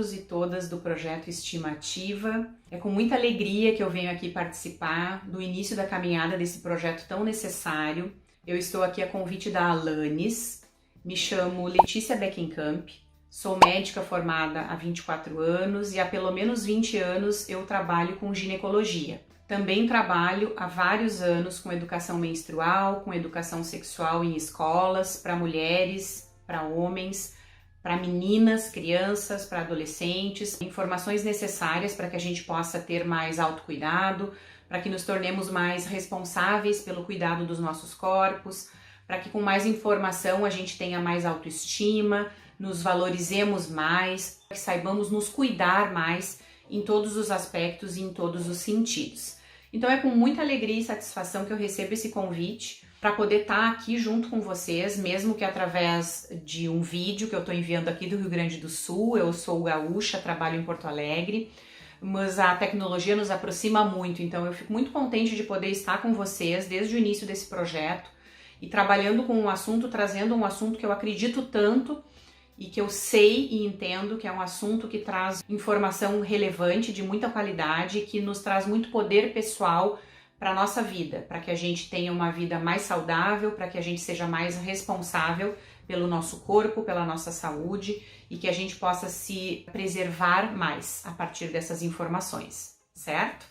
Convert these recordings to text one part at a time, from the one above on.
todos e todas do projeto Estimativa. É com muita alegria que eu venho aqui participar do início da caminhada desse projeto tão necessário. Eu estou aqui a convite da Alanis, me chamo Letícia Beckenkamp, sou médica formada há 24 anos e há pelo menos 20 anos eu trabalho com ginecologia. Também trabalho há vários anos com educação menstrual, com educação sexual em escolas, para mulheres, para homens, para meninas, crianças, para adolescentes, informações necessárias para que a gente possa ter mais autocuidado, para que nos tornemos mais responsáveis pelo cuidado dos nossos corpos, para que com mais informação a gente tenha mais autoestima, nos valorizemos mais, que saibamos nos cuidar mais em todos os aspectos e em todos os sentidos. Então é com muita alegria e satisfação que eu recebo esse convite para poder estar aqui junto com vocês, mesmo que através de um vídeo que eu estou enviando aqui do Rio Grande do Sul. Eu sou gaúcha, trabalho em Porto Alegre, mas a tecnologia nos aproxima muito, então eu fico muito contente de poder estar com vocês desde o início desse projeto e trabalhando com um assunto, trazendo um assunto que eu acredito tanto e que eu sei e entendo que é um assunto que traz informação relevante, de muita qualidade, que nos traz muito poder pessoal para a nossa vida, para que a gente tenha uma vida mais saudável, para que a gente seja mais responsável pelo nosso corpo, pela nossa saúde e que a gente possa se preservar mais a partir dessas informações, certo?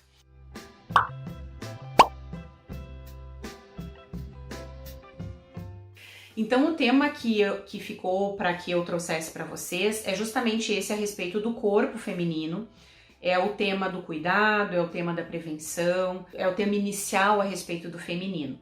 Então o tema que ficou para que eu trouxesse para vocês é justamente esse a respeito do corpo feminino. É o tema do cuidado, é o tema da prevenção, é o tema inicial a respeito do feminino.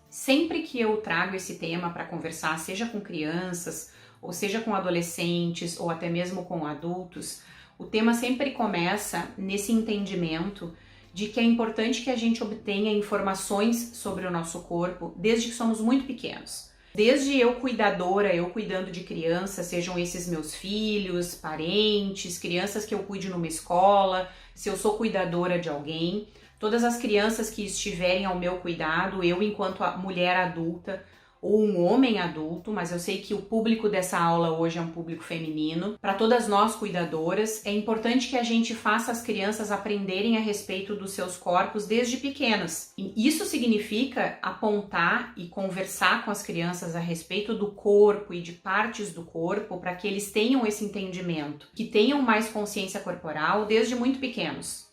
Sempre que eu trago esse tema para conversar, seja com crianças, ou seja com adolescentes, ou até mesmo com adultos, o tema sempre começa nesse entendimento de que é importante que a gente obtenha informações sobre o nosso corpo desde que somos muito pequenos. Desde eu cuidadora, eu cuidando de crianças, sejam esses meus filhos, parentes, crianças que eu cuide numa escola, se eu sou cuidadora de alguém, todas as crianças que estiverem ao meu cuidado, eu enquanto mulher adulta ou um homem adulto, mas eu sei que o público dessa aula hoje é um público feminino. Para todas nós cuidadoras, é importante que a gente faça as crianças aprenderem a respeito dos seus corpos desde pequenas. E isso significa apontar e conversar com as crianças a respeito do corpo e de partes do corpo para que eles tenham esse entendimento, que tenham mais consciência corporal desde muito pequenos.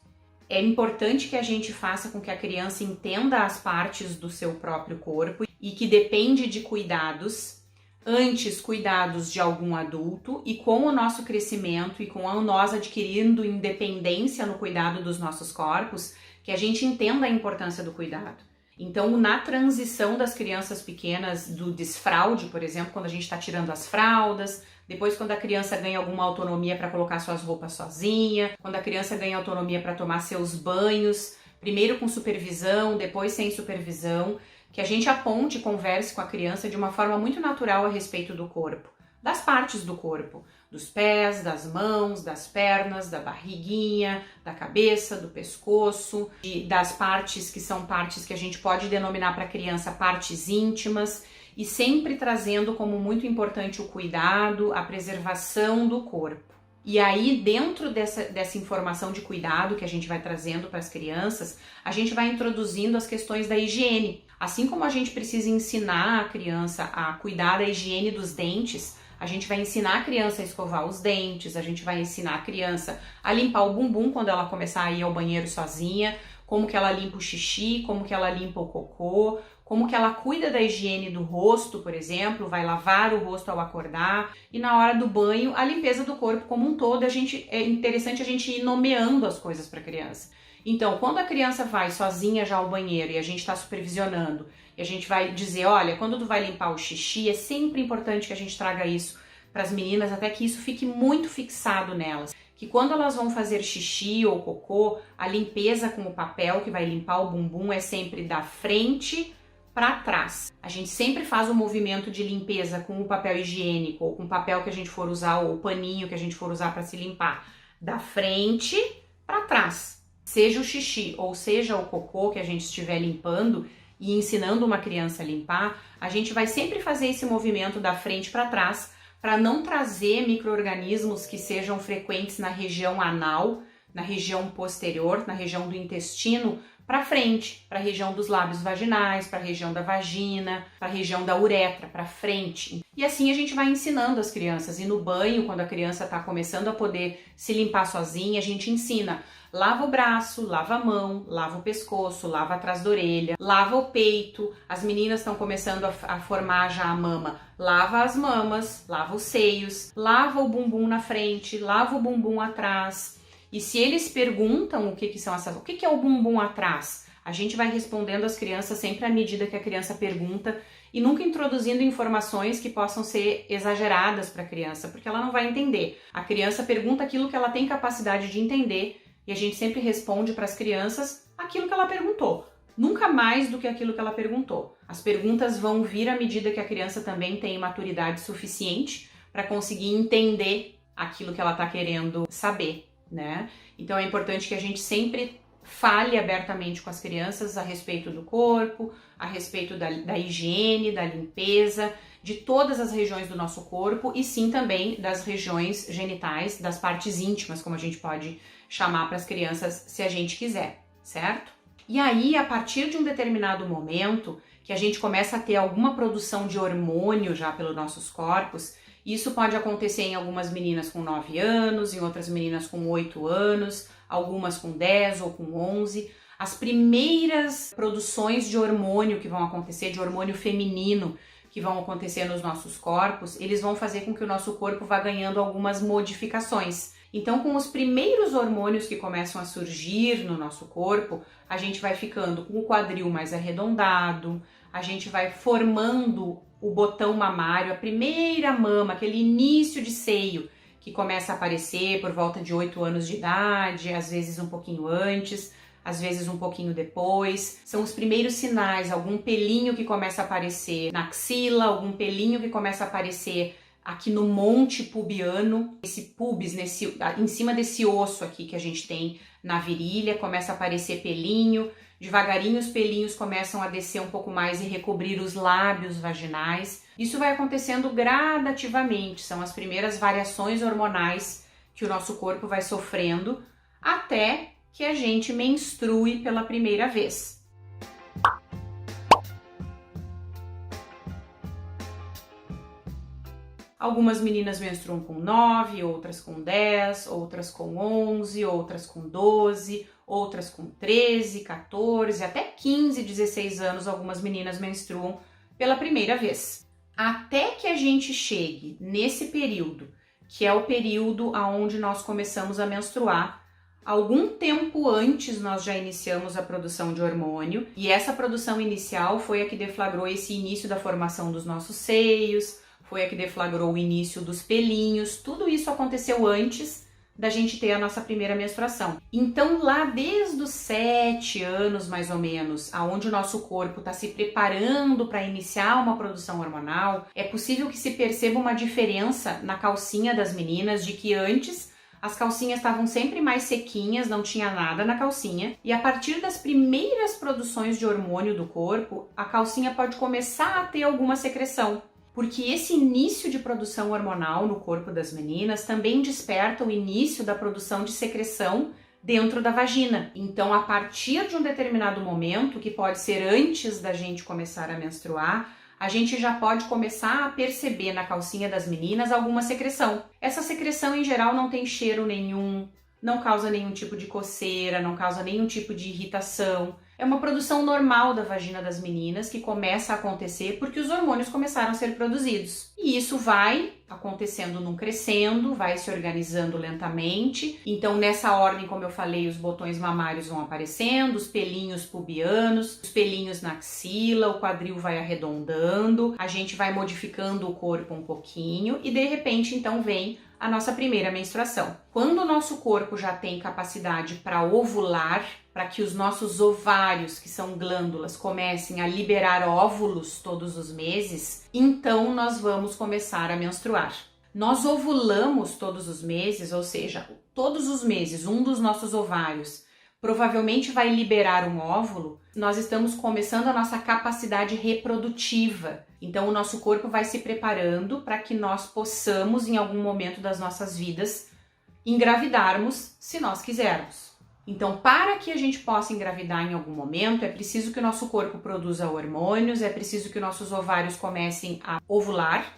É importante que a gente faça com que a criança entenda as partes do seu próprio corpo e que depende de cuidados, antes cuidados de algum adulto, e com o nosso crescimento e com nós adquirindo independência no cuidado dos nossos corpos, que a gente entenda a importância do cuidado. Então, na transição das crianças pequenas do desfraude, por exemplo, quando a gente está tirando as fraldas, depois quando a criança ganha alguma autonomia para colocar suas roupas sozinha, quando a criança ganha autonomia para tomar seus banhos, primeiro com supervisão, depois sem supervisão, que a gente aponte e converse com a criança de uma forma muito natural a respeito do corpo, das partes do corpo, dos pés, das mãos, das pernas, da barriguinha, da cabeça, do pescoço, e das partes que são partes que a gente pode denominar para a criança partes íntimas, e sempre trazendo como muito importante o cuidado, a preservação do corpo. E aí, dentro dessa informação de cuidado que a gente vai trazendo para as crianças, a gente vai introduzindo as questões da higiene. Assim como a gente precisa ensinar a criança a cuidar da higiene dos dentes, a gente vai ensinar a criança a escovar os dentes, a gente vai ensinar a criança a limpar o bumbum quando ela começar a ir ao banheiro sozinha, como que ela limpa o xixi, como que ela limpa o cocô, como que ela cuida da higiene do rosto, por exemplo, vai lavar o rosto ao acordar, e na hora do banho, a limpeza do corpo como um todo. É interessante a gente ir nomeando as coisas para a criança. Então, quando a criança vai sozinha já ao banheiro e a gente está supervisionando, e a gente vai dizer, olha, quando tu vai limpar o xixi, é sempre importante que a gente traga isso para as meninas, até que isso fique muito fixado nelas. Que quando elas vão fazer xixi ou cocô, a limpeza com o papel que vai limpar o bumbum é sempre da frente para trás. A gente sempre faz o movimento de limpeza com o papel higiênico ou com o papel que a gente for usar ou o paninho que a gente for usar para se limpar, da frente para trás. Seja o xixi ou seja o cocô que a gente estiver limpando e ensinando uma criança a limpar, a gente vai sempre fazer esse movimento da frente para trás, para não trazer micro-organismos que sejam frequentes na região anal, na região posterior, na região do intestino, para frente, para a região dos lábios vaginais, para a região da vagina, para a região da uretra, para frente. E assim a gente vai ensinando as crianças. E no banho, quando a criança está começando a poder se limpar sozinha, a gente ensina: lava o braço, lava a mão, lava o pescoço, lava atrás da orelha, lava o peito. As meninas estão começando a formar já a mama. Lava as mamas, lava os seios, lava o bumbum na frente, lava o bumbum atrás. E se eles perguntam o que são essas, o que é o bumbum atrás, a gente vai respondendo às crianças sempre à medida que a criança pergunta e nunca introduzindo informações que possam ser exageradas para a criança, porque ela não vai entender. A criança pergunta aquilo que ela tem capacidade de entender e a gente sempre responde para as crianças aquilo que ela perguntou, nunca mais do que aquilo que ela perguntou. As perguntas vão vir à medida que a criança também tem maturidade suficiente para conseguir entender aquilo que ela está querendo saber, né? Então é importante que a gente sempre fale abertamente com as crianças a respeito do corpo, a respeito da higiene, da limpeza, de todas as regiões do nosso corpo e sim também das regiões genitais, das partes íntimas, como a gente pode chamar para as crianças se a gente quiser, certo? E aí, a partir de um determinado momento que a gente começa a ter alguma produção de hormônio já pelos nossos corpos, isso pode acontecer em algumas meninas com 9 anos, em outras meninas com 8 anos, algumas com 10 ou com 11. As primeiras produções de hormônio que vão acontecer, de hormônio feminino, que vão acontecer nos nossos corpos, eles vão fazer com que o nosso corpo vá ganhando algumas modificações. Então, com os primeiros hormônios que começam a surgir no nosso corpo, a gente vai ficando com o quadril mais arredondado, a gente vai formando o botão mamário, a primeira mama, aquele início de seio que começa a aparecer por volta de 8 anos de idade, às vezes um pouquinho antes, às vezes um pouquinho depois. São os primeiros sinais, algum pelinho que começa a aparecer na axila, algum pelinho que começa a aparecer aqui no monte pubiano, esse pubis, em cima desse osso aqui que a gente tem na virilha, começa a aparecer pelinho. Devagarinho os pelinhos começam a descer um pouco mais e recobrir os lábios vaginais. Isso vai acontecendo gradativamente, são as primeiras variações hormonais que o nosso corpo vai sofrendo até que a gente menstrue pela primeira vez. Algumas meninas menstruam com 9, outras com 10, outras com 11, outras com 12, outras com 13, 14, até 15, 16 anos algumas meninas menstruam pela primeira vez. Até que a gente chegue nesse período, que é o período onde nós começamos a menstruar, algum tempo antes nós já iniciamos a produção de hormônio e essa produção inicial foi a que deflagrou esse início da formação dos nossos seios, foi a que deflagrou o início dos pelinhos, tudo isso aconteceu antes da gente ter a nossa primeira menstruação. Então lá desde os 7 anos mais ou menos, aonde o nosso corpo está se preparando para iniciar uma produção hormonal, é possível que se perceba uma diferença na calcinha das meninas, de que antes as calcinhas estavam sempre mais sequinhas, não tinha nada na calcinha, e a partir das primeiras produções de hormônio do corpo, a calcinha pode começar a ter alguma secreção. Porque esse início de produção hormonal no corpo das meninas também desperta o início da produção de secreção dentro da vagina. Então, a partir de um determinado momento, que pode ser antes da gente começar a menstruar, a gente já pode começar a perceber na calcinha das meninas alguma secreção. Essa secreção, em geral, não tem cheiro nenhum, não causa nenhum tipo de coceira, não causa nenhum tipo de irritação. É uma produção normal da vagina das meninas que começa a acontecer porque os hormônios começaram a ser produzidos. E isso vai acontecendo num crescendo, vai se organizando lentamente. Então, nessa ordem, como eu falei, os botões mamários vão aparecendo, os pelinhos pubianos, os pelinhos na axila, o quadril vai arredondando, a gente vai modificando o corpo um pouquinho e, de repente, então, vem a nossa primeira menstruação. Quando o nosso corpo já tem capacidade para ovular, para que os nossos ovários, que são glândulas, comecem a liberar óvulos todos os meses, então nós vamos começar a menstruar. Nós ovulamos todos os meses, ou seja, todos os meses um dos nossos ovários provavelmente vai liberar um óvulo. Nós estamos começando a nossa capacidade reprodutiva, Então o nosso corpo vai se preparando para que nós possamos, em algum momento das nossas vidas, engravidarmos, se nós quisermos. Então, para que a gente possa engravidar em algum momento, é preciso que o nosso corpo produza hormônios, é preciso que nossos ovários comecem a ovular,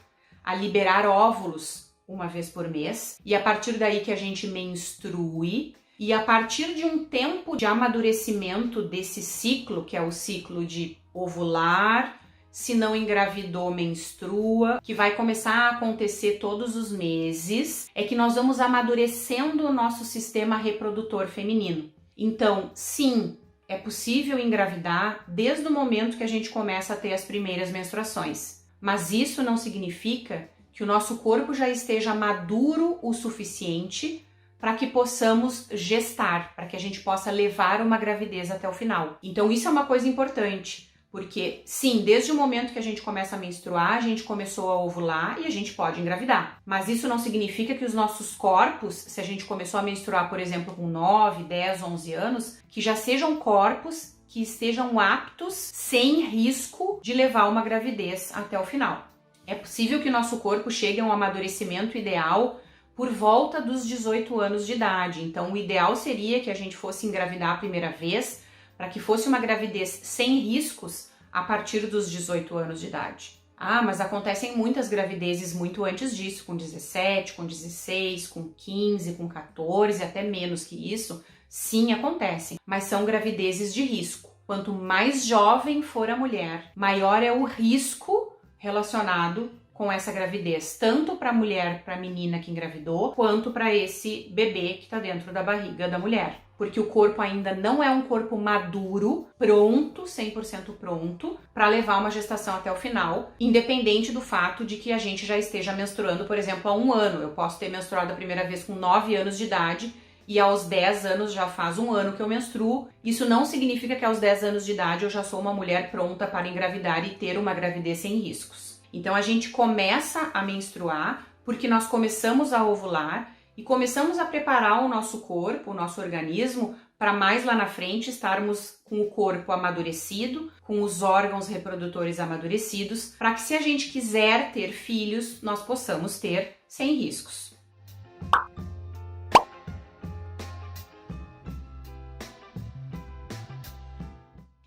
a liberar óvulos uma vez por mês, e a partir daí que a gente menstrue, e a partir de um tempo de amadurecimento desse ciclo, que é o ciclo de ovular, se não engravidou, menstrua, que vai começar a acontecer todos os meses, é que nós vamos amadurecendo o nosso sistema reprodutor feminino. Então, sim, é possível engravidar desde o momento que a gente começa a ter as primeiras menstruações. Mas isso não significa que o nosso corpo já esteja maduro o suficiente para que possamos gestar, para que a gente possa levar uma gravidez até o final. Então, isso é uma coisa importante. Porque, sim, desde o momento que a gente começa a menstruar, a gente começou a ovular e a gente pode engravidar. Mas isso não significa que os nossos corpos, se a gente começou a menstruar, por exemplo, com 9, 10, 11 anos, que já sejam corpos que estejam aptos, sem risco de levar uma gravidez até o final. É possível que o nosso corpo chegue a um amadurecimento ideal por volta dos 18 anos de idade. Então, o ideal seria que a gente fosse engravidar a primeira vez, para que fosse uma gravidez sem riscos a partir dos 18 anos de idade. Ah, mas acontecem muitas gravidezes muito antes disso, com 17, com 16, com 15, com 14, até menos que isso. Sim, acontecem, mas são gravidezes de risco. Quanto mais jovem for a mulher, maior é o risco relacionado com essa gravidez, tanto para a mulher, para a menina que engravidou, quanto para esse bebê que está dentro da barriga da mulher. Porque o corpo ainda não é um corpo maduro, pronto, 100% pronto, para levar uma gestação até o final, independente do fato de que a gente já esteja menstruando, por exemplo, há 1 ano. Eu posso ter menstruado a primeira vez com 9 anos de idade e aos 10 anos já faz 1 ano que eu menstruo. Isso não significa que aos 10 anos de idade eu já sou uma mulher pronta para engravidar e ter uma gravidez sem riscos. Então a gente começa a menstruar porque nós começamos a ovular e começamos a preparar o nosso corpo, o nosso organismo, para mais lá na frente estarmos com o corpo amadurecido, com os órgãos reprodutores amadurecidos, para que se a gente quiser ter filhos, nós possamos ter sem riscos.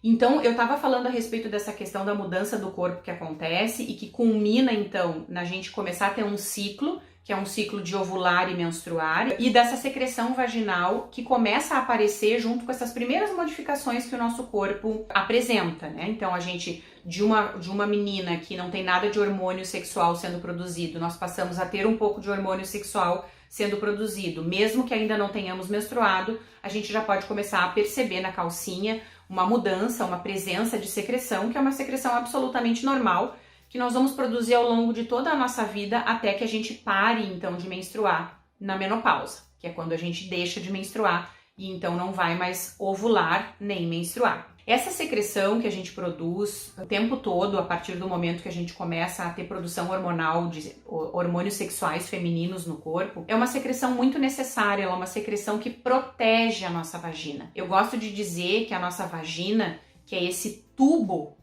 Então, eu estava falando a respeito dessa questão da mudança do corpo que acontece e que culmina, então, na gente começar a ter um ciclo, que é um ciclo de ovular e menstruar, e dessa secreção vaginal que começa a aparecer junto com essas primeiras modificações que o nosso corpo apresenta, né? Então, a gente, de uma menina que não tem nada de hormônio sexual sendo produzido, nós passamos a ter um pouco de hormônio sexual sendo produzido. Mesmo que ainda não tenhamos menstruado, a gente já pode começar a perceber na calcinha uma mudança, uma presença de secreção, que é uma secreção absolutamente normal, que nós vamos produzir ao longo de toda a nossa vida até que a gente pare, então, de menstruar na menopausa, que é quando a gente deixa de menstruar e então não vai mais ovular nem menstruar. Essa secreção que a gente produz o tempo todo, a partir do momento que a gente começa a ter produção hormonal de hormônios sexuais femininos no corpo, é uma secreção muito necessária, ela é uma secreção que protege a nossa vagina. Eu gosto de dizer que a nossa vagina, que é esse tubo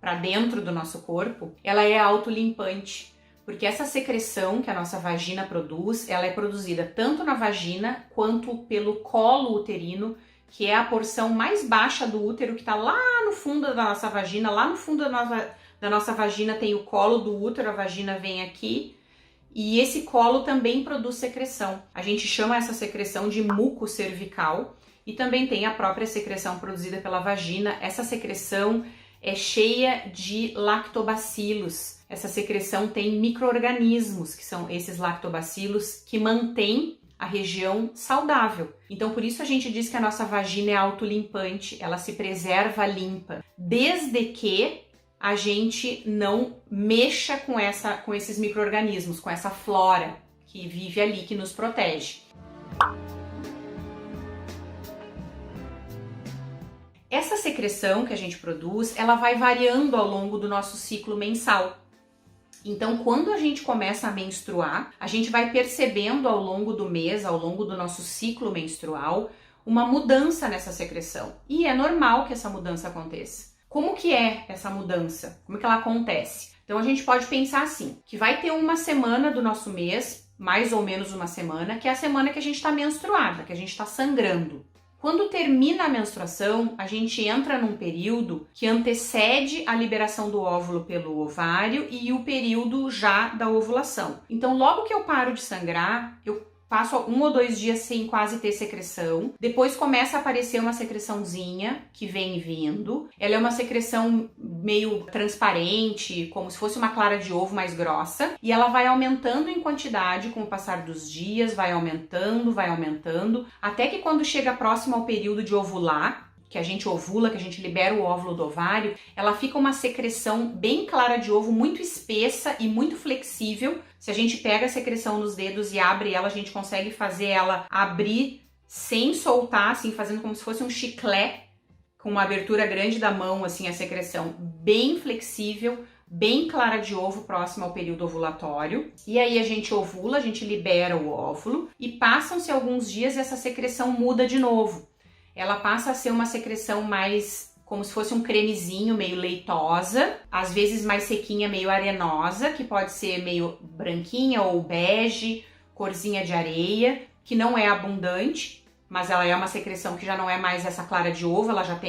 para dentro do nosso corpo, ela é autolimpante, porque essa secreção que a nossa vagina produz, ela é produzida tanto na vagina quanto pelo colo uterino, que é a porção mais baixa do útero, que está lá no fundo da nossa vagina. Lá no fundo da nossa vagina tem o colo do útero, a vagina vem aqui, e esse colo também produz secreção. A gente chama essa secreção de muco cervical, e também tem a própria secreção produzida pela vagina. Essa secreção é cheia de lactobacilos. Essa secreção tem micro-organismos, que são esses lactobacilos, que mantêm a região saudável. Então, por isso a gente diz que a nossa vagina é autolimpante, ela se preserva limpa, desde que a gente não mexa com esses micro-organismos, com essa flora que vive ali, que nos protege. Essa secreção que a gente produz, ela vai variando ao longo do nosso ciclo mensal. Então, quando a gente começa a menstruar, a gente vai percebendo ao longo do mês, ao longo do nosso ciclo menstrual, uma mudança nessa secreção. E é normal que essa mudança aconteça, Como que é essa mudança? Como que ela acontece? Então a gente pode pensar assim, que vai ter uma semana do nosso mês, mais ou menos uma semana, que é a semana que a gente está menstruada, que a gente está sangrando. Quando termina a menstruação, a gente entra num período que antecede a liberação do óvulo pelo ovário e o período já da ovulação. Então, logo que eu paro de sangrar, eu passo 1 ou 2 dias sem quase ter secreção. Depois começa a aparecer uma secreçãozinha que vem vindo. Ela é uma secreção meio transparente, como se fosse uma clara de ovo mais grossa. E ela vai aumentando em quantidade com o passar dos dias, vai aumentando, até que quando chega próximo ao período de ovular, que a gente ovula, que a gente libera o óvulo do ovário, ela fica uma secreção bem clara de ovo, muito espessa e muito flexível. Se a gente pega a secreção nos dedos e abre ela, a gente consegue fazer ela abrir sem soltar, assim, fazendo como se fosse um chiclete, com uma abertura grande da mão, assim, a secreção bem flexível, bem clara de ovo, próxima ao período ovulatório. E aí a gente ovula, a gente libera o óvulo e passam-se alguns dias e essa secreção muda de novo. Ela passa a ser uma secreção mais, como se fosse um cremezinho, meio leitosa, às vezes mais sequinha, meio arenosa, que pode ser meio branquinha ou bege, corzinha de areia, que não é abundante, mas ela é uma secreção que já não é mais essa clara de ovo, ela já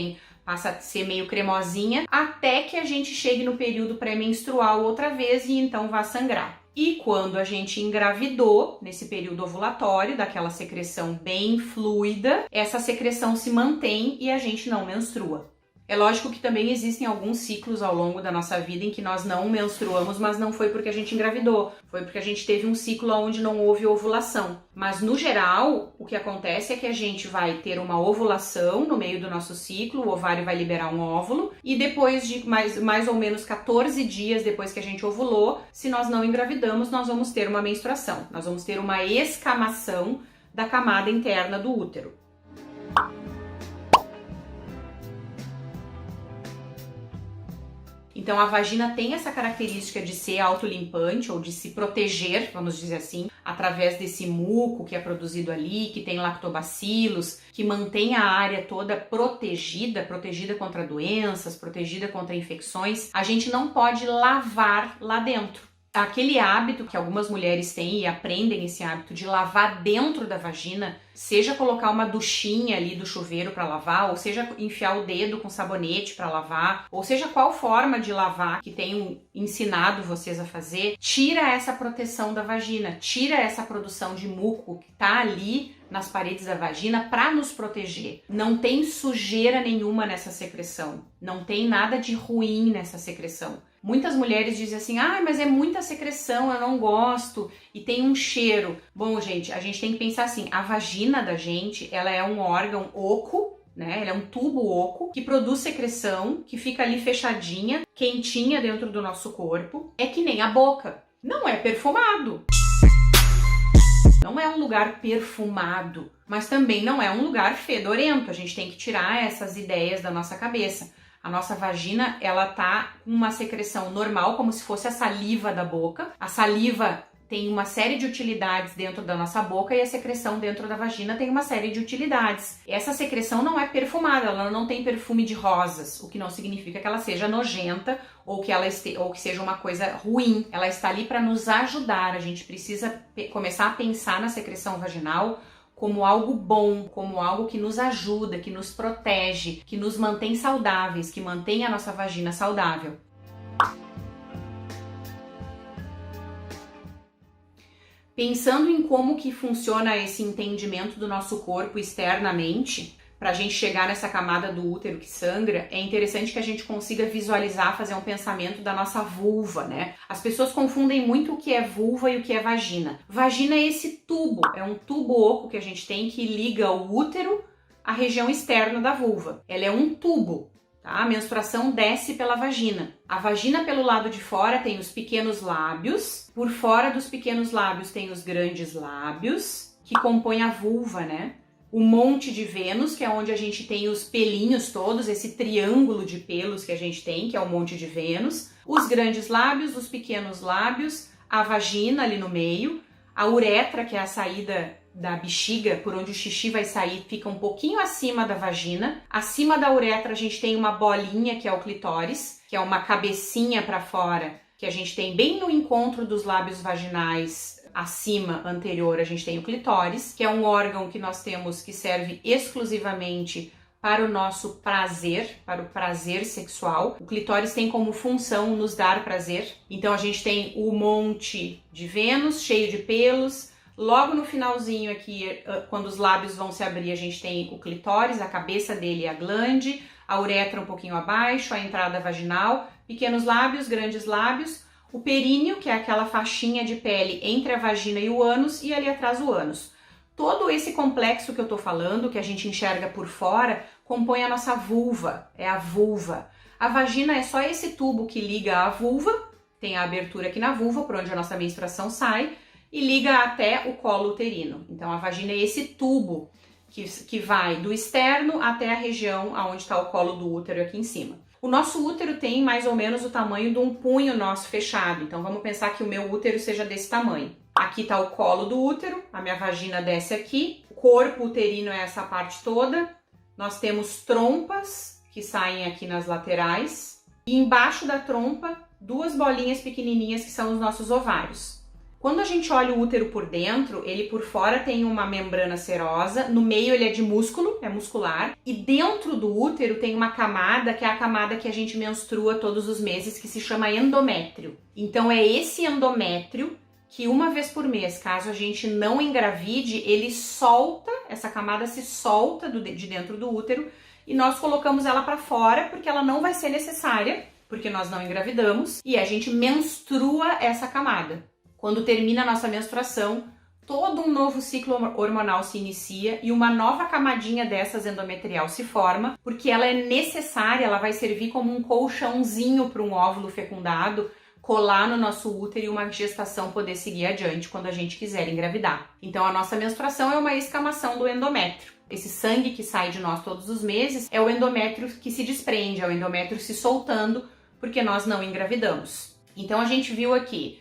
passa a ser meio cremosinha, até que a gente chegue no período pré-menstrual outra vez e então vá sangrar. E quando a gente engravidou, nesse período ovulatório, daquela secreção bem fluida, essa secreção se mantém e a gente não menstrua. É lógico que também existem alguns ciclos ao longo da nossa vida em que nós não menstruamos, mas não foi porque a gente engravidou, foi porque a gente teve um ciclo onde não houve ovulação. Mas no geral, o que acontece é que a gente vai ter uma ovulação no meio do nosso ciclo, o ovário vai liberar um óvulo, e depois de mais ou menos 14 dias depois que a gente ovulou, se nós não engravidamos, nós vamos ter uma menstruação, nós vamos ter uma escamação da camada interna do útero. Então a vagina tem essa característica de ser autolimpante ou de se proteger, vamos dizer assim, através desse muco que é produzido ali, que tem lactobacilos, que mantém a área toda protegida contra doenças, protegida contra infecções. A gente não pode lavar lá dentro. Aquele hábito que algumas mulheres têm e aprendem esse hábito de lavar dentro da vagina, seja colocar uma duchinha ali do chuveiro para lavar, ou seja enfiar o dedo com sabonete para lavar, ou seja qual forma de lavar que tenham ensinado vocês a fazer, tira essa proteção da vagina, tira essa produção de muco que tá ali nas paredes da vagina para nos proteger. Não tem sujeira nenhuma nessa secreção, não tem nada de ruim nessa secreção. Muitas mulheres dizem assim, mas é muita secreção, eu não gosto, e tem um cheiro. Bom, gente, a gente tem que pensar assim, a vagina da gente, ela é um órgão oco, né? Ela é um tubo oco que produz secreção, que fica ali fechadinha, quentinha dentro do nosso corpo. É que nem a boca, não é perfumado. Não é um lugar perfumado, mas também não é um lugar fedorento. A gente tem que tirar essas ideias da nossa cabeça. A nossa vagina, ela tá com uma secreção normal, como se fosse a saliva da boca. A saliva tem uma série de utilidades dentro da nossa boca e a secreção dentro da vagina tem uma série de utilidades. Essa secreção não é perfumada, ela não tem perfume de rosas, o que não significa que ela seja nojenta ou que seja uma coisa ruim. Ela está ali para nos ajudar. A gente precisa começar a pensar na secreção vaginal como algo bom, como algo que nos ajuda, que nos protege, que nos mantém saudáveis, que mantém a nossa vagina saudável. Pensando em como que funciona esse entendimento do nosso corpo externamente, para a gente chegar nessa camada do útero que sangra, é interessante que a gente consiga visualizar, fazer um pensamento da nossa vulva, né? As pessoas confundem muito o que é vulva e o que é vagina. Vagina é esse tubo, é um tubo oco que a gente tem que liga o útero à região externa da vulva. Ela é um tubo, tá? A menstruação desce pela vagina. A vagina pelo lado de fora tem os pequenos lábios, por fora dos pequenos lábios tem os grandes lábios, que compõem a vulva, né? O monte de Vênus, que é onde a gente tem os pelinhos todos, esse triângulo de pelos que a gente tem, que é o monte de Vênus, os grandes lábios, os pequenos lábios, a vagina ali no meio, a uretra, que é a saída da bexiga, por onde o xixi vai sair, fica um pouquinho acima da vagina. Acima da uretra a gente tem uma bolinha, que é o clitóris, que é uma cabecinha para fora, que a gente tem bem no encontro dos lábios vaginais, acima, anterior, a gente tem o clitóris, que é um órgão que nós temos que serve exclusivamente para o nosso prazer, para o prazer sexual. O clitóris tem como função nos dar prazer. Então a gente tem o monte de Vênus, cheio de pelos. Logo no finalzinho aqui, quando os lábios vão se abrir, a gente tem o clitóris, a cabeça dele é a glande, a uretra um pouquinho abaixo, a entrada vaginal, pequenos lábios, grandes lábios, o períneo, que é aquela faixinha de pele entre a vagina e o ânus, e ali atrás o ânus. Todo esse complexo que eu tô falando, que a gente enxerga por fora, compõe a nossa vulva, é a vulva. A vagina é só esse tubo que liga à vulva, tem a abertura aqui na vulva, por onde a nossa menstruação sai, e liga até o colo uterino. Então a vagina é esse tubo que vai do externo até a região onde está o colo do útero aqui em cima. O nosso útero tem mais ou menos o tamanho de um punho nosso fechado, então vamos pensar que o meu útero seja desse tamanho. Aqui está o colo do útero, a minha vagina desce aqui, o corpo uterino é essa parte toda, nós temos trompas que saem aqui nas laterais, e embaixo da trompa, duas bolinhas pequenininhas que são os nossos ovários. Quando a gente olha o útero por dentro, ele por fora tem uma membrana serosa, no meio ele é de músculo, é muscular, e dentro do útero tem uma camada que é a camada que a gente menstrua todos os meses, que se chama endométrio. Então é esse endométrio que uma vez por mês, caso a gente não engravide, ele solta, essa camada se solta de dentro do útero e nós colocamos ela para fora porque ela não vai ser necessária, porque nós não engravidamos, e a gente menstrua essa camada. Quando termina a nossa menstruação, todo um novo ciclo hormonal se inicia e uma nova camadinha dessas endometrial se forma, porque ela é necessária, ela vai servir como um colchãozinho para um óvulo fecundado colar no nosso útero e uma gestação poder seguir adiante quando a gente quiser engravidar. Então a nossa menstruação é uma escamação do endométrio. Esse sangue que sai de nós todos os meses é o endométrio que se desprende, é o endométrio se soltando porque nós não engravidamos. Então a gente viu aqui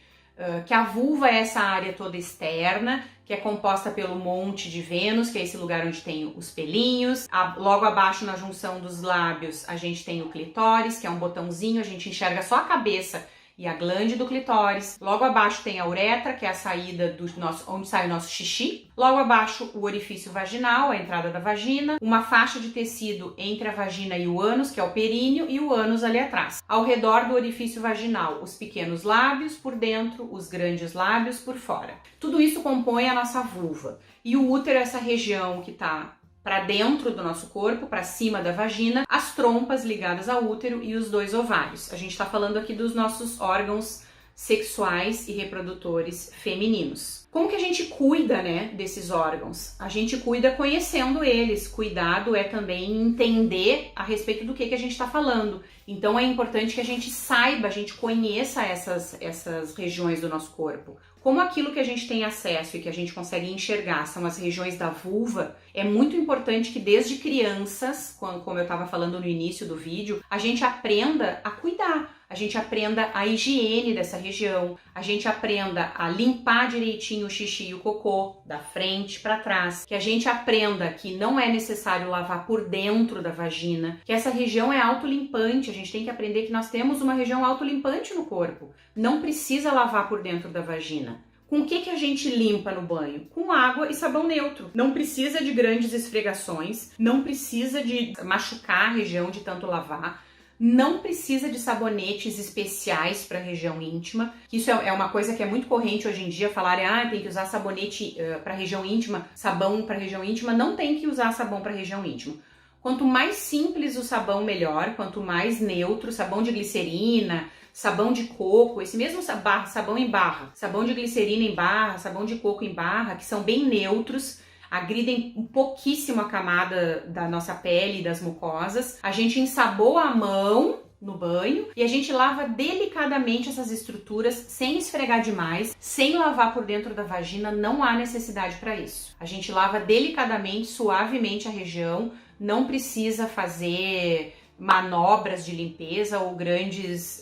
que a vulva é essa área toda externa, que é composta pelo monte de Vênus, que é esse lugar onde tem os pelinhos. Logo abaixo, na junção dos lábios, a gente tem o clitóris, que é um botãozinho, a gente enxerga só a cabeça e a glande do clitóris. Logo abaixo tem a uretra, que é a saída do nosso, onde sai o nosso xixi. Logo abaixo, o orifício vaginal, a entrada da vagina. Uma faixa de tecido entre a vagina e o ânus, que é o períneo, e o ânus ali atrás. Ao redor do orifício vaginal, os pequenos lábios por dentro, os grandes lábios por fora. Tudo isso compõe a nossa vulva. E o útero é essa região que está para dentro do nosso corpo, para cima da vagina, as trompas ligadas ao útero e os dois ovários. A gente está falando aqui dos nossos órgãos sexuais e reprodutores femininos. Como que a gente cuida, né, desses órgãos? A gente cuida conhecendo eles. Cuidado é também entender a respeito do que a gente está falando. Então é importante que a gente saiba, a gente conheça essas regiões do nosso corpo. Como aquilo que a gente tem acesso e que a gente consegue enxergar são as regiões da vulva, é muito importante que desde crianças, como eu estava falando no início do vídeo, a gente aprenda a cuidar, a gente aprenda a higiene dessa região, a gente aprenda a limpar direitinho o xixi e o cocô, da frente para trás, que a gente aprenda que não é necessário lavar por dentro da vagina, que essa região é autolimpante, a gente tem que aprender que nós temos uma região autolimpante no corpo, não precisa lavar por dentro da vagina. Com o que a gente limpa no banho? Com água e sabão neutro. Não precisa de grandes esfregações, não precisa de machucar a região de tanto lavar, não precisa de sabonetes especiais para a região íntima. Isso é uma coisa que é muito corrente hoje em dia, falarem, tem que usar sabonete para a região íntima, sabão para a região íntima. Não tem que usar sabão para a região íntima. Quanto mais simples o sabão, melhor. Quanto mais neutro, sabão de glicerina, sabão de coco, esse mesmo sabão em barra, sabão de glicerina em barra, sabão de coco em barra, que são bem neutros, agridem um pouquíssimo a camada da nossa pele e das mucosas. A gente ensaboa a mão no banho e a gente lava delicadamente essas estruturas sem esfregar demais, sem lavar por dentro da vagina, não há necessidade para isso. A gente lava delicadamente, suavemente a região, não precisa fazer manobras de limpeza ou grandes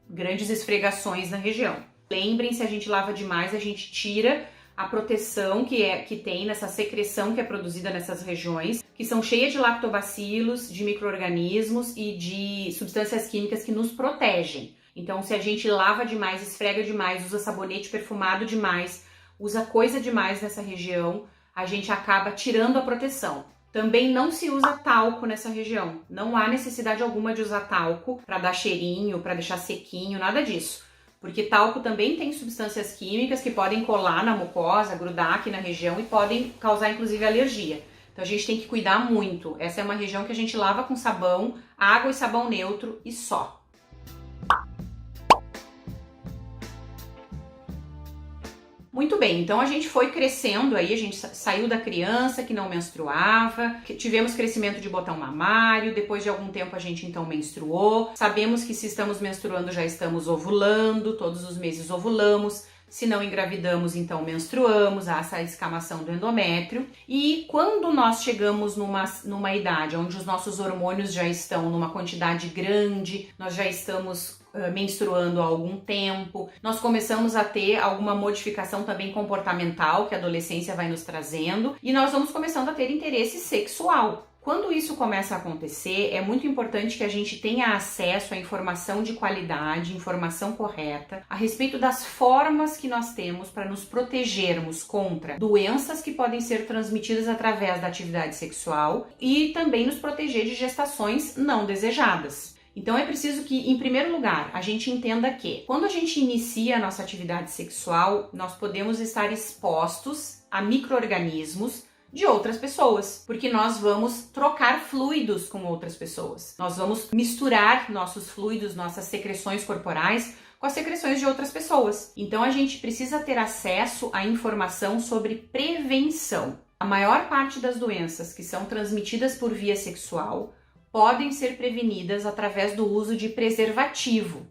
esfregações na região. Lembrem, se a gente lava demais, a gente tira a proteção que tem nessa secreção que é produzida nessas regiões, que são cheias de lactobacilos, de micro-organismos e de substâncias químicas que nos protegem. Então, se a gente lava demais, esfrega demais, usa sabonete perfumado demais, usa coisa demais nessa região, a gente acaba tirando a proteção. Também não se usa talco nessa região. Não há necessidade alguma de usar talco para dar cheirinho, para deixar sequinho, nada disso. Porque talco também tem substâncias químicas que podem colar na mucosa, grudar aqui na região e podem causar inclusive alergia. Então a gente tem que cuidar muito. Essa é uma região que a gente lava com sabão, água e sabão neutro e só. Muito bem, então a gente foi crescendo aí, a gente saiu da criança que não menstruava, tivemos crescimento de botão mamário, depois de algum tempo a gente então menstruou, sabemos que se estamos menstruando já estamos ovulando, todos os meses ovulamos, se não engravidamos então menstruamos, há essa escamação do endométrio, e quando nós chegamos numa idade onde os nossos hormônios já estão numa quantidade grande, nós já estamos menstruando há algum tempo, nós começamos a ter alguma modificação também comportamental que a adolescência vai nos trazendo e nós vamos começando a ter interesse sexual. Quando isso começa a acontecer, é muito importante que a gente tenha acesso à informação de qualidade, informação correta, a respeito das formas que nós temos para nos protegermos contra doenças que podem ser transmitidas através da atividade sexual e também nos proteger de gestações não desejadas. Então é preciso que, em primeiro lugar, a gente entenda que quando a gente inicia a nossa atividade sexual, nós podemos estar expostos a micro-organismos de outras pessoas, porque nós vamos trocar fluidos com outras pessoas. Nós vamos misturar nossos fluidos, nossas secreções corporais com as secreções de outras pessoas. Então a gente precisa ter acesso à informação sobre prevenção. A maior parte das doenças que são transmitidas por via sexual podem ser prevenidas através do uso de preservativo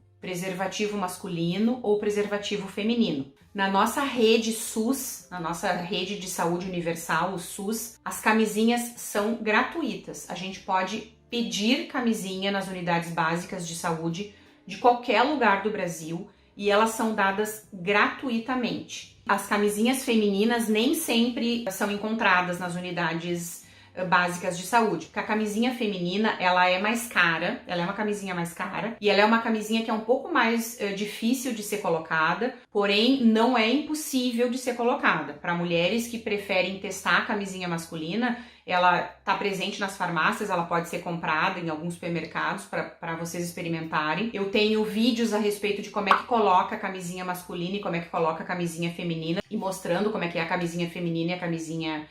masculino ou preservativo feminino. Na nossa rede SUS, na nossa rede de saúde universal, o SUS, as camisinhas são gratuitas. A gente pode pedir camisinha nas unidades básicas de saúde de qualquer lugar do Brasil e elas são dadas gratuitamente. As camisinhas femininas nem sempre são encontradas nas unidades básicas de saúde, porque a camisinha feminina, ela é mais cara, ela é uma camisinha mais cara, e ela é uma camisinha que é um pouco mais difícil de ser colocada, porém não é impossível de ser colocada. Para mulheres que preferem testar a camisinha masculina, ela está presente nas farmácias, ela pode ser comprada em alguns supermercados para vocês experimentarem. Eu tenho vídeos a respeito de como é que coloca a camisinha masculina e como é que coloca a camisinha feminina, e mostrando como é que é a camisinha feminina e a camisinha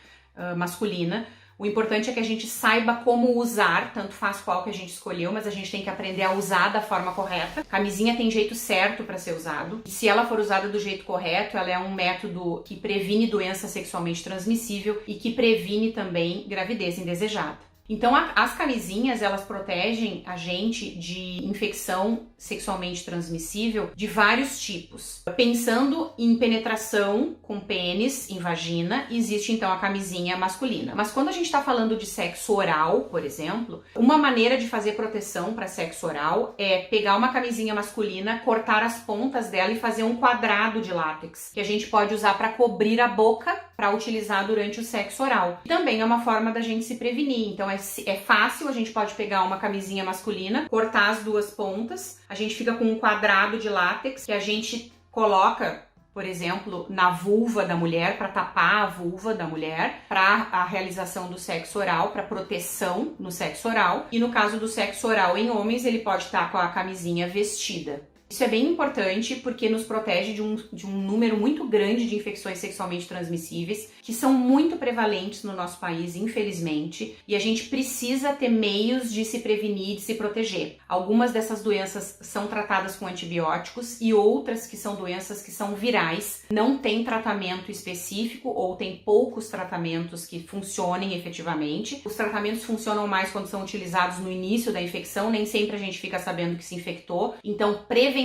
masculina. O importante é que a gente saiba como usar, tanto faz qual que a gente escolheu, mas a gente tem que aprender a usar da forma correta. Camisinha tem jeito certo para ser usado. E se ela for usada do jeito correto, ela é um método que previne doença sexualmente transmissível e que previne também gravidez indesejada. Então, as camisinhas, elas protegem a gente de infecção sexualmente transmissível de vários tipos. Pensando em penetração com pênis em vagina, existe então a camisinha masculina. Mas quando a gente está falando de sexo oral, por exemplo, uma maneira de fazer proteção para sexo oral é pegar uma camisinha masculina, cortar as pontas dela e fazer um quadrado de látex, que a gente pode usar para cobrir a boca para utilizar durante o sexo oral. Também é uma forma da gente se prevenir. Então é fácil, a gente pode pegar uma camisinha masculina, cortar as duas pontas, a gente fica com um quadrado de látex que a gente coloca, por exemplo, na vulva da mulher, para tapar a vulva da mulher, para a realização do sexo oral, para proteção no sexo oral. E no caso do sexo oral em homens, ele pode estar com a camisinha vestida. Isso é bem importante porque nos protege de um número muito grande de infecções sexualmente transmissíveis que são muito prevalentes no nosso país, infelizmente, e a gente precisa ter meios de se prevenir, de se proteger. Algumas dessas doenças são tratadas com antibióticos e outras que são doenças que são virais, não tem tratamento específico ou tem poucos tratamentos que funcionem efetivamente. Os tratamentos funcionam mais quando são utilizados no início da infecção, nem sempre a gente fica sabendo que se infectou, então prevenção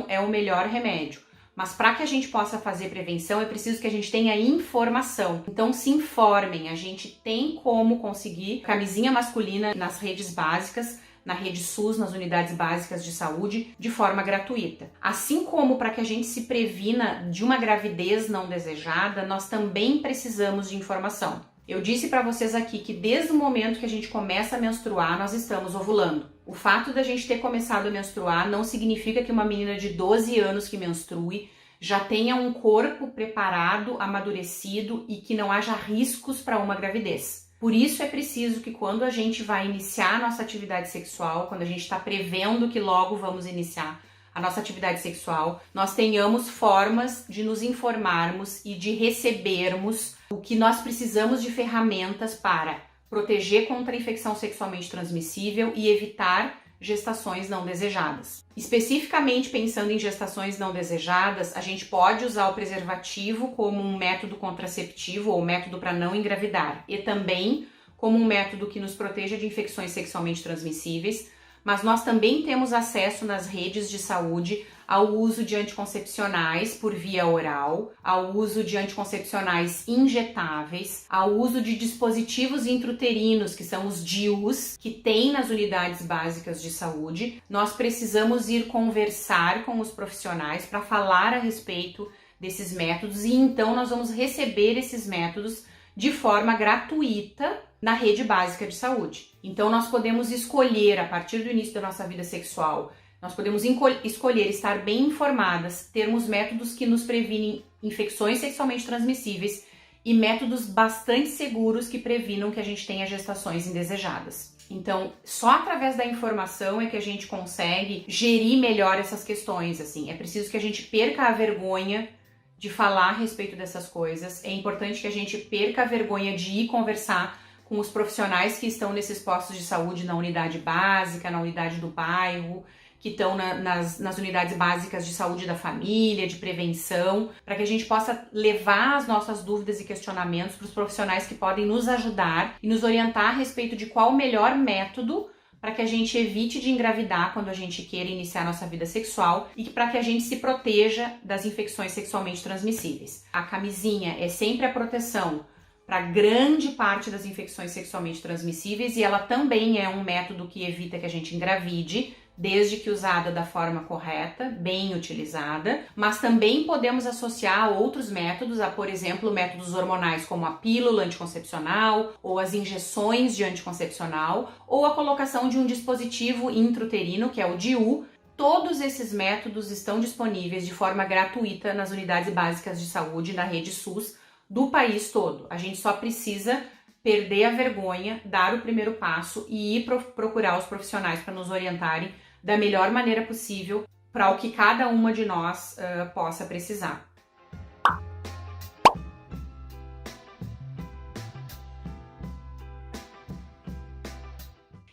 é o melhor remédio. Mas para que a gente possa fazer prevenção, é preciso que a gente tenha informação. Então se informem, a gente tem como conseguir camisinha masculina nas redes básicas, na rede SUS, nas unidades básicas de saúde, de forma gratuita. Assim como para que a gente se previna de uma gravidez não desejada, nós também precisamos de informação. Eu disse para vocês aqui que desde o momento que a gente começa a menstruar, nós estamos ovulando. O fato da gente ter começado a menstruar não significa que uma menina de 12 anos que menstrue já tenha um corpo preparado, amadurecido e que não haja riscos para uma gravidez. Por isso é preciso que quando a gente vai iniciar a nossa atividade sexual, quando a gente está prevendo que logo vamos iniciar a nossa atividade sexual, nós tenhamos formas de nos informarmos e de recebermos o que nós precisamos de ferramentas para proteger contra a infecção sexualmente transmissível e evitar gestações não desejadas. Especificamente pensando em gestações não desejadas, a gente pode usar o preservativo como um método contraceptivo ou método para não engravidar e também como um método que nos proteja de infecções sexualmente transmissíveis, mas nós também temos acesso nas redes de saúde ao uso de anticoncepcionais por via oral, ao uso de anticoncepcionais injetáveis, ao uso de dispositivos intrauterinos, que são os DIUs, que tem nas unidades básicas de saúde. Nós precisamos ir conversar com os profissionais para falar a respeito desses métodos e então nós vamos receber esses métodos de forma gratuita na rede básica de saúde. Então nós podemos escolher, a partir do início da nossa vida sexual, nós podemos escolher estar bem informadas, termos métodos que nos previnem infecções sexualmente transmissíveis e métodos bastante seguros que previnam que a gente tenha gestações indesejadas. Então, só através da informação é que a gente consegue gerir melhor essas questões, assim. É preciso que a gente perca a vergonha de falar a respeito dessas coisas. É importante que a gente perca a vergonha de ir conversar com os profissionais que estão nesses postos de saúde na unidade básica, na unidade do bairro, que estão nas unidades básicas de saúde da família, de prevenção, para que a gente possa levar as nossas dúvidas e questionamentos para os profissionais que podem nos ajudar e nos orientar a respeito de qual o melhor método para que a gente evite de engravidar quando a gente queira iniciar nossa vida sexual e para que a gente se proteja das infecções sexualmente transmissíveis. A camisinha é sempre a proteção para grande parte das infecções sexualmente transmissíveis e ela também é um método que evita que a gente engravide, desde que usada da forma correta, bem utilizada, mas também podemos associar a outros métodos, a, por exemplo, métodos hormonais como a pílula anticoncepcional ou as injeções de anticoncepcional ou a colocação de um dispositivo intrauterino, que é o DIU. Todos esses métodos estão disponíveis de forma gratuita nas unidades básicas de saúde na rede SUS do país todo. A gente só precisa perder a vergonha, dar o primeiro passo e ir procurar os profissionais para nos orientarem da melhor maneira possível para o que cada uma de nós possa precisar.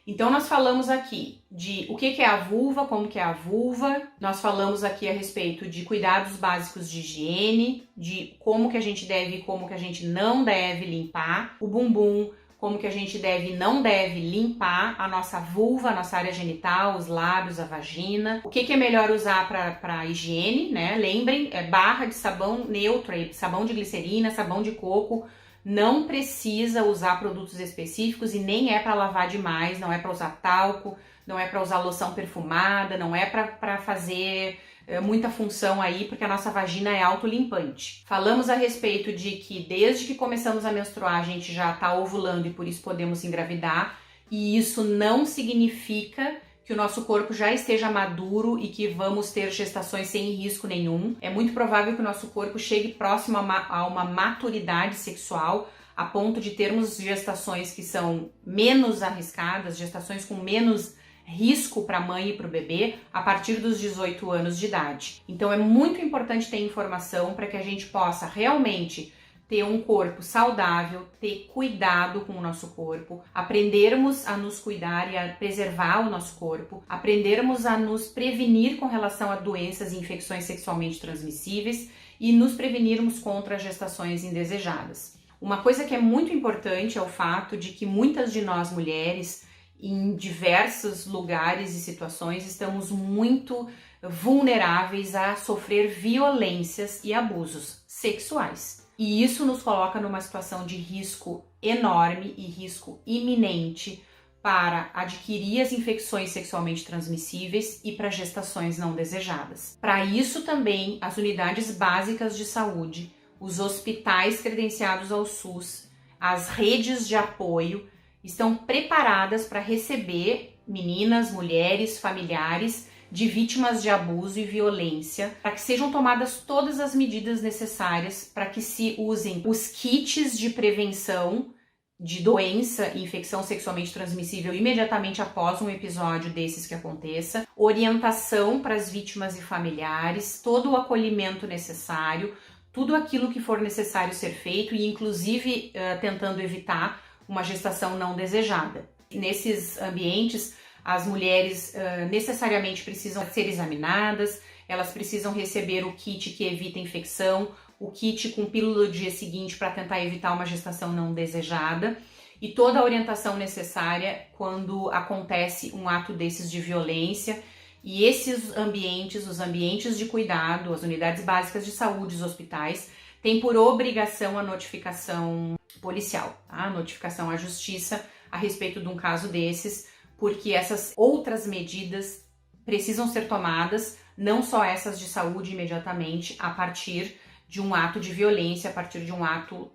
Então nós falamos aqui de o que é a vulva, como que é a vulva, nós falamos aqui a respeito de cuidados básicos de higiene, de como que a gente deve e como que a gente não deve limpar o bumbum, como que a gente deve e não deve limpar a nossa vulva, a nossa área genital, os lábios, a vagina. O que é melhor usar para higiene, né? Lembrem, é barra de sabão neutro, sabão de glicerina, sabão de coco. Não precisa usar produtos específicos e nem é para lavar demais, não é para usar talco, não é para usar loção perfumada, não é para fazer muita função aí, porque a nossa vagina é autolimpante. Falamos a respeito de que desde que começamos a menstruar a gente já está ovulando e por isso podemos engravidar, e isso não significa que o nosso corpo já esteja maduro e que vamos ter gestações sem risco nenhum. É muito provável que o nosso corpo chegue próximo a uma maturidade sexual, a ponto de termos gestações que são menos arriscadas, gestações com menos risco para a mãe e para o bebê a partir dos 18 anos de idade. Então é muito importante ter informação para que a gente possa realmente ter um corpo saudável, ter cuidado com o nosso corpo, aprendermos a nos cuidar e a preservar o nosso corpo, aprendermos a nos prevenir com relação a doenças e infecções sexualmente transmissíveis e nos prevenirmos contra gestações indesejadas. Uma coisa que é muito importante é o fato de que muitas de nós mulheres, em diversos lugares e situações, estamos muito vulneráveis a sofrer violências e abusos sexuais. E isso nos coloca numa situação de risco enorme e risco iminente para adquirir as infecções sexualmente transmissíveis e para gestações não desejadas. Para isso também, as unidades básicas de saúde, os hospitais credenciados ao SUS, as redes de apoio estão preparadas para receber meninas, mulheres, familiares de vítimas de abuso e violência, para que sejam tomadas todas as medidas necessárias para que se usem os kits de prevenção de doença e infecção sexualmente transmissível imediatamente após um episódio desses que aconteça, orientação para as vítimas e familiares, todo o acolhimento necessário, tudo aquilo que for necessário ser feito e inclusive tentando evitar uma gestação não desejada. Nesses ambientes, as mulheres necessariamente precisam ser examinadas, elas precisam receber o kit que evita infecção, o kit com pílula do dia seguinte para tentar evitar uma gestação não desejada e toda a orientação necessária quando acontece um ato desses de violência. E esses ambientes, os ambientes de cuidado, as unidades básicas de saúde, os hospitais, têm por obrigação a notificação policial, tá? A notificação à justiça a respeito de um caso desses, porque essas outras medidas precisam ser tomadas, não só essas de saúde imediatamente, a partir de um ato de violência, a partir de um ato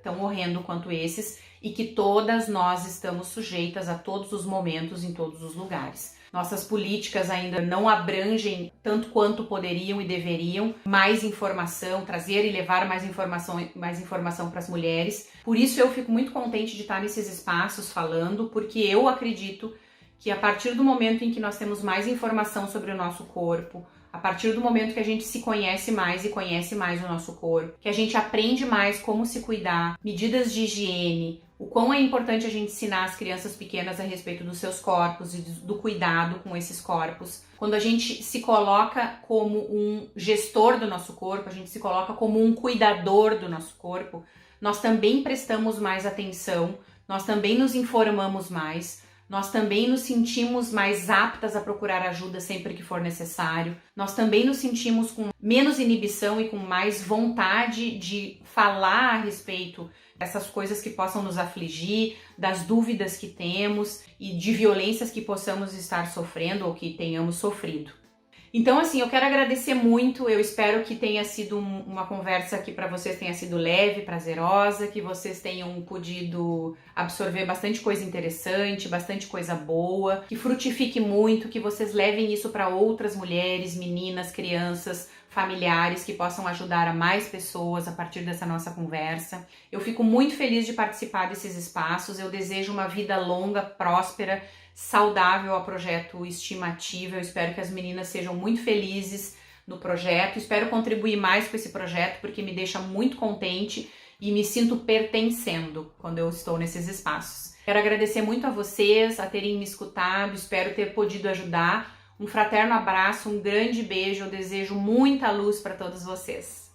tão horrendo quanto esses, e que todas nós estamos sujeitas a todos os momentos, em todos os lugares. Nossas políticas ainda não abrangem tanto quanto poderiam e deveriam mais informação, trazer e levar mais informação para as mulheres. Por isso eu fico muito contente de estar nesses espaços falando, porque eu acredito que a partir do momento em que nós temos mais informação sobre o nosso corpo, a partir do momento que a gente se conhece mais e conhece mais o nosso corpo, que a gente aprende mais como se cuidar, medidas de higiene, o quão é importante a gente ensinar as crianças pequenas a respeito dos seus corpos e do cuidado com esses corpos. Quando a gente se coloca como um gestor do nosso corpo, a gente se coloca como um cuidador do nosso corpo, nós também prestamos mais atenção, nós também nos informamos mais, nós também nos sentimos mais aptas a procurar ajuda sempre que for necessário. Nós também nos sentimos com menos inibição e com mais vontade de falar a respeito dessas coisas que possam nos afligir, das dúvidas que temos e de violências que possamos estar sofrendo ou que tenhamos sofrido. Então, assim, eu quero agradecer muito, eu espero que tenha sido uma conversa que para vocês tenha sido leve, prazerosa, que vocês tenham podido absorver bastante coisa interessante, bastante coisa boa, que frutifique muito, que vocês levem isso para outras mulheres, meninas, crianças, familiares, que possam ajudar a mais pessoas a partir dessa nossa conversa. Eu fico muito feliz de participar desses espaços, eu desejo uma vida longa, próspera, saudável ao projeto Estimativa. Eu espero que as meninas sejam muito felizes no projeto, espero contribuir mais com esse projeto porque me deixa muito contente e me sinto pertencendo quando eu estou nesses espaços. Quero agradecer muito a vocês, a terem me escutado, espero ter podido ajudar. Um fraterno abraço, um grande beijo, eu desejo muita luz para todos vocês.